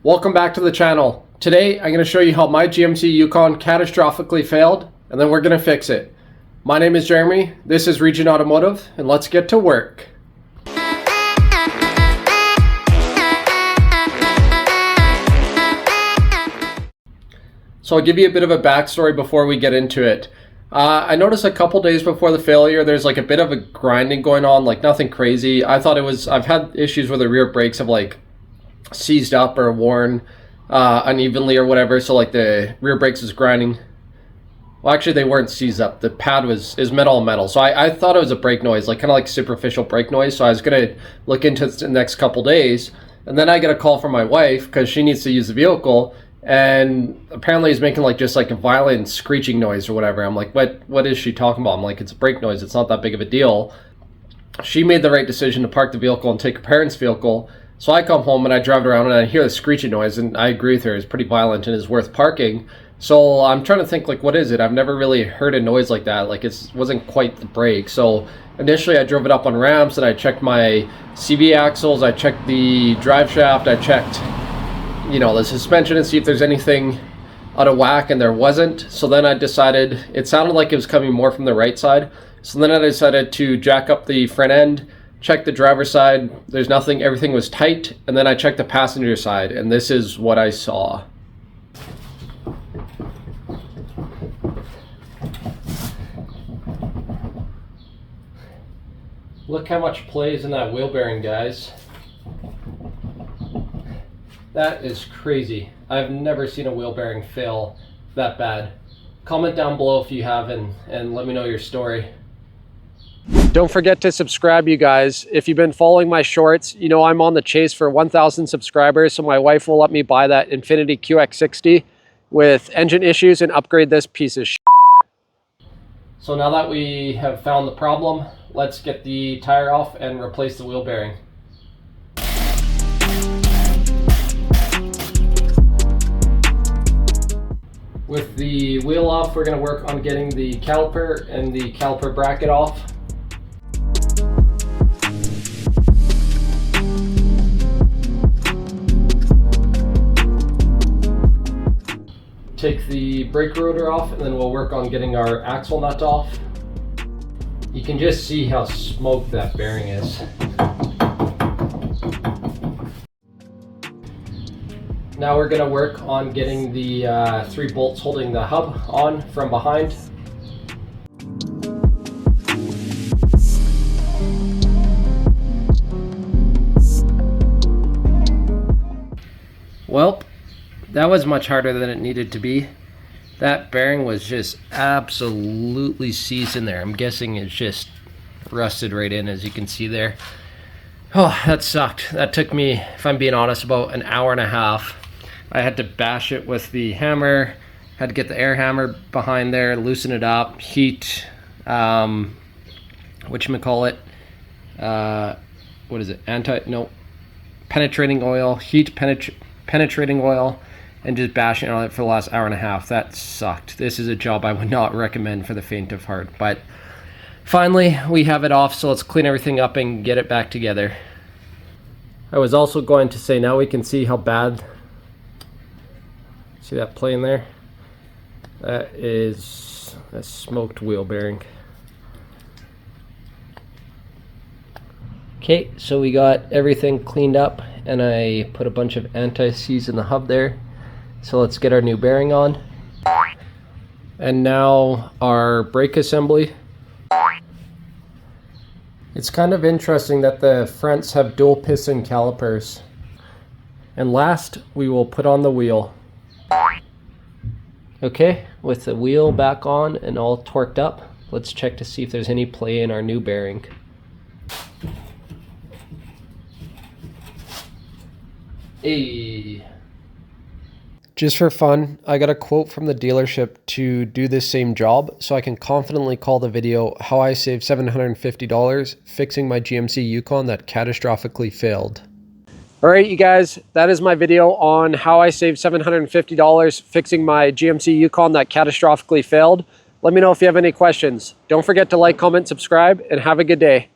Welcome back to the channel. Today I'm going to show you how my GMC Yukon catastrophically failed, and then we're going to fix it. My name is Jeremy, this is Region Automotive, and let's get to work. So I'll give you a bit of a backstory before we get into it. I noticed a couple days before the failure there's like a bit of a grinding going on, like nothing crazy. I thought it was, I've had issues where the rear brakes have like seized up or worn unevenly or whatever, so like the rear brakes is grinding. Well, actually they weren't seized up, the pad is metal on metal, so I thought it was a brake noise, like kind of like superficial brake noise. So I was gonna look into it the next couple days, and then I get a call from my wife because she needs to use the vehicle, and apparently he's making like just like a violent screeching noise or whatever. I'm like, what is she talking about? I'm like, it's a brake noise, it's not that big of a deal. She made the right decision to park the vehicle and take her parents' vehicle. So I come home and I drive around and I hear the screeching noise, and I agree with her, it's pretty violent and is worth parking. So I'm trying to think, like, what is it? I've never really heard a noise like that. Like, it wasn't quite the brake. So initially I drove it up on ramps and I checked my CV axles, I checked the drive shaft, I checked, you know, the suspension and see if there's anything out of whack, and there wasn't. So then I decided, it sounded like it was coming more from the right side. So then I decided to jack up the front end, check the driver's side, there's nothing, everything was tight, and then I checked the passenger side, and this is what I saw. Look how much play is in that wheel bearing, guys. That is crazy. I've never seen a wheel bearing fail that bad. Comment down below if you have, and let me know your story. Don't forget to subscribe, you guys. If you've been following my shorts, you know I'm on the chase for 1,000 subscribers, so my wife will let me buy that Infiniti QX60 with engine issues and upgrade this piece of shit. So now that we have found the problem, let's get the tire off and replace the wheel bearing. With the wheel off, we're going to work on getting the caliper and the caliper bracket off. Take the brake rotor off, and then we'll work on getting our axle nut off. You can just see how smoked that bearing is. Now we're going to work on getting the 3 bolts holding the hub on from behind. Well, that was much harder than it needed to be. That bearing was just absolutely seized in there. I'm guessing it's just rusted right in, as you can see there. Oh, that sucked. That took me, if I'm being honest, about an hour and a half. I had to bash it with the hammer, had to get the air hammer behind there, loosen it up, heat, whatchamacallit, what is it, penetrating oil, heat penetrating oil, and just bashing on it for the last hour and a half. That sucked. This is a job I would not recommend for the faint of heart, but finally we have it off, so let's clean everything up and get it back together. I was also going to say, now we can see how bad, see that plane there? That is a smoked wheel bearing. Okay, so we got everything cleaned up, and I put a bunch of anti-seize in the hub there. So let's get our new bearing on. And now our brake assembly. It's kind of interesting that the fronts have dual piston calipers. And last, we will put on the wheel. Okay, with the wheel back on and all torqued up, let's check to see if there's any play in our new bearing. Hey. Just for fun, I got a quote from the dealership to do this same job, so I can confidently call the video how I saved $750 fixing my GMC Yukon that catastrophically failed. Alright you guys, that is my video on how I saved $750 fixing my GMC Yukon that catastrophically failed. Let me know if you have any questions. Don't forget to like, comment, subscribe, and have a good day.